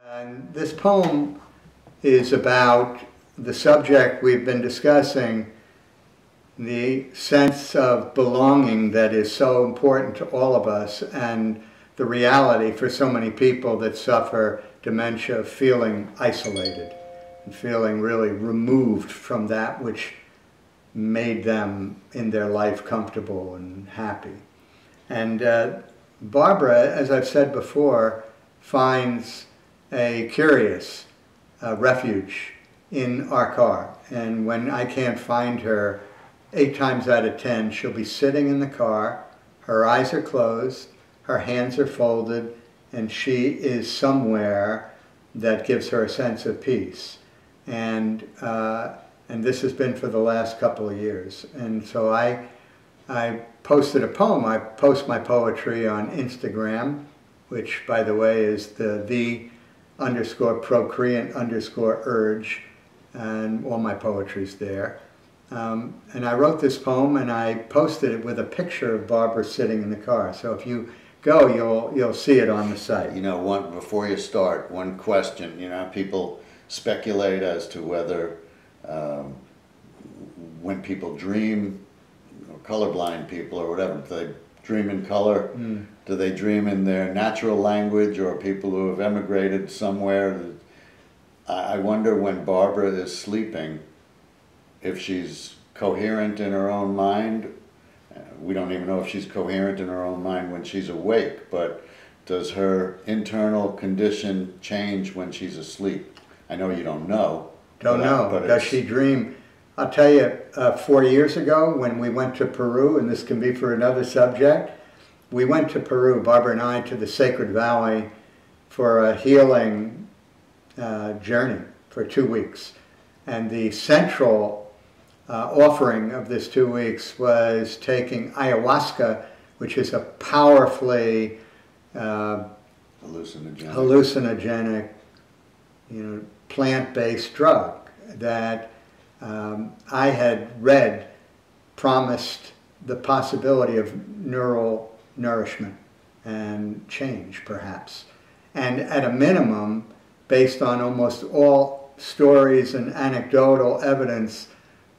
And this poem is about the subject we've been discussing, the sense of belonging that is so important to all of us, and the reality for so many people that suffer dementia of feeling isolated and feeling really removed from that which made them in their life comfortable and happy. And Barbara, as I've said before, finds a curious refuge in our car. And when I can't find her, 8 times out of 10, she'll be sitting in the car, her eyes are closed, her hands are folded, and she is somewhere that gives her a sense of peace. And this has been for the last couple of years. And so I posted a poem. I post my poetry on Instagram, which, by the way, is the_procreant_urge, and all my poetry's there. And I wrote this poem and I posted it with a picture of Barbara sitting in the car. So if you go, you'll see it on the site. You know, before you start, one question. You know, people speculate as to whether when people dream, or colorblind people or whatever, do they dream in color? Do they dream in their natural language, or people who have emigrated somewhere? I wonder when Barbara is sleeping, if she's coherent in her own mind. We don't even know if she's coherent in her own mind when she's awake, but does her internal condition change when she's asleep? I know you don't know. Don't know. But does she dream? I'll tell you, 4 years ago when we went to Peru, and this can be for another subject, we went to Peru, Barbara and I, to the Sacred Valley for a healing journey for 2 weeks. And the central offering of this 2 weeks was taking ayahuasca, which is a powerfully hallucinogenic, plant-based drug that I had read promised the possibility of neural nourishment and change, perhaps. And at a minimum, based on almost all stories and anecdotal evidence,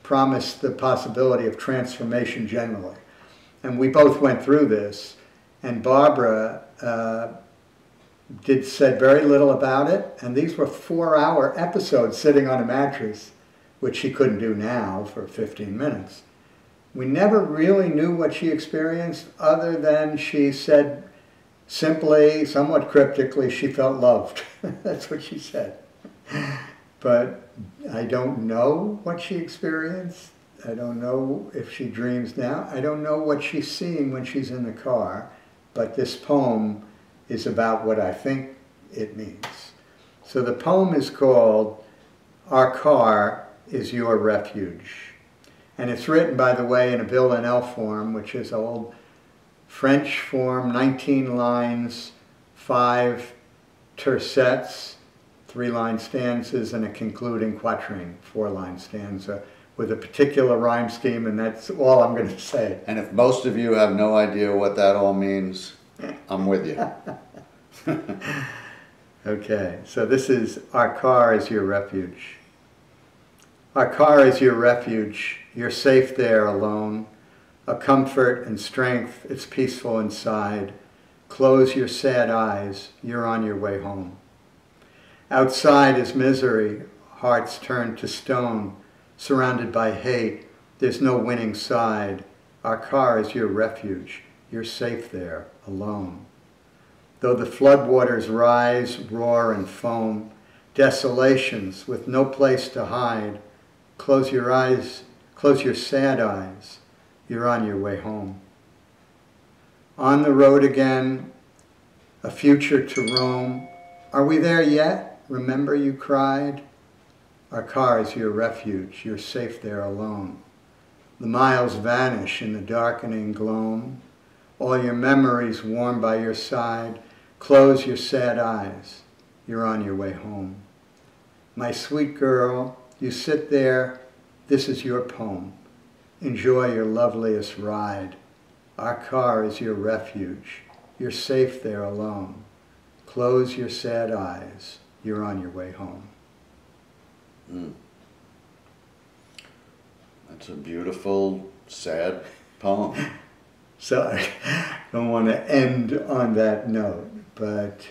promised the possibility of transformation generally. And we both went through this, and Barbara said very little about it, and these were 4-hour episodes sitting on a mattress, which she couldn't do now for 15 minutes. We never really knew what she experienced, other than she said simply, somewhat cryptically, she felt loved. That's what she said. But I don't know what she experienced. I don't know if she dreams now. I don't know what she's seeing when she's in the car. But this poem is about what I think it means. So the poem is called Our Car Is Your Refuge. And it's written, by the way, in a villanelle form, which is old French form, 19 lines, 5 tercets, 3-line stanzas, and a concluding quatrain, 4-line stanza, with a particular rhyme scheme, and that's all I'm going to say. And if most of you have no idea what that all means, I'm with you. Okay, so this is Our Car Is Your Refuge. Our car is your refuge. You're safe there alone. A comfort and strength, it's peaceful inside. Close your sad eyes, you're on your way home. Outside is misery, hearts turned to stone. Surrounded by hate, there's no winning side. Our car is your refuge. You're safe there alone. Though the floodwaters rise, roar and foam, desolations with no place to hide, close your eyes, close your sad eyes, you're on your way home. On the road again, a future to roam. Are we there yet? Remember you cried? Our car is your refuge, you're safe there alone. The miles vanish in the darkening gloam. All your memories warm by your side. Close your sad eyes, you're on your way home. My sweet girl, you sit there, this is your poem. Enjoy your loveliest ride. Our car is your refuge. You're safe there alone. Close your sad eyes. you're on your way home. Mm. That's a beautiful, sad poem. So I don't want to end on that note, but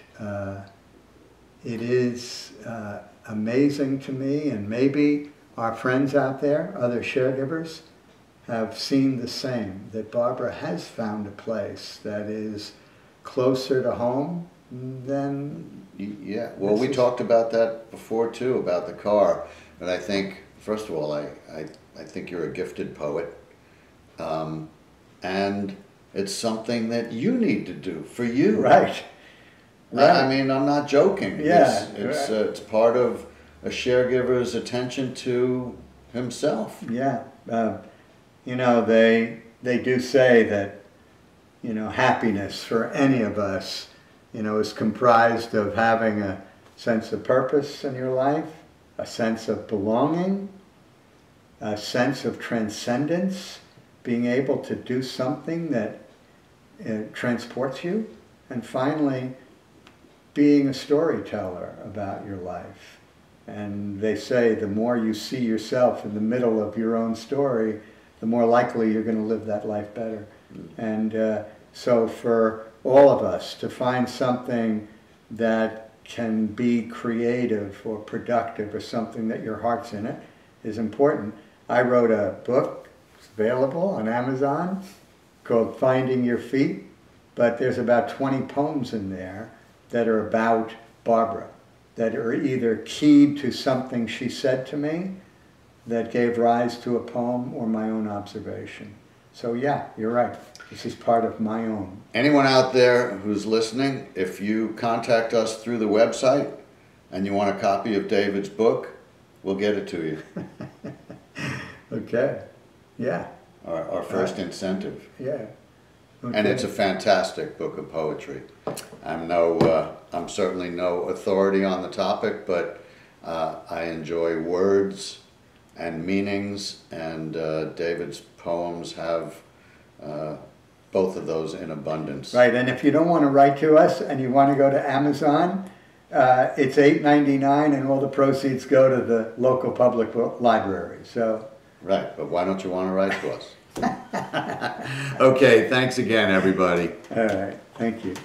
it is amazing to me, and maybe our friends out there, other caregivers, have seen the same, that Barbara has found a place that is closer to home than... Yeah, well, we talked about that before too, about the car. But I think, first of all, I think you're a gifted poet. And it's something that you need to do for you. Right. Right. I mean, I'm not joking. Yeah, It's part of a caregiver's attention to himself. Yeah. You know, they do say that, you know, happiness for any of us, you know, is comprised of having a sense of purpose in your life, a sense of belonging, a sense of transcendence, being able to do something that transports you, and finally, being a storyteller about your life. And they say the more you see yourself in the middle of your own story, the more likely you're going to live that life better. And so for all of us to find something that can be creative or productive or something that your heart's in it is important. I wrote a book, it's available on Amazon, called Finding Your Feet, but there's about 20 poems in there that are about Barbara, that are either keyed to something she said to me that gave rise to a poem or my own observation. So yeah, you're right. This is part of my own. Anyone out there who's listening, if you contact us through the website and you want a copy of David's book, we'll get it to you. Okay. Yeah. Our first incentive. Yeah. Okay. And it's a fantastic book of poetry. I'm certainly no authority on the topic, but I enjoy words and meanings, and David's poems have both of those in abundance. Right, and if you don't want to write to us and you want to go to Amazon, it's $8.99 and all the proceeds go to the local public library. So. Right, but why don't you want to write to us? Okay, thanks again, everybody. All right, thank you.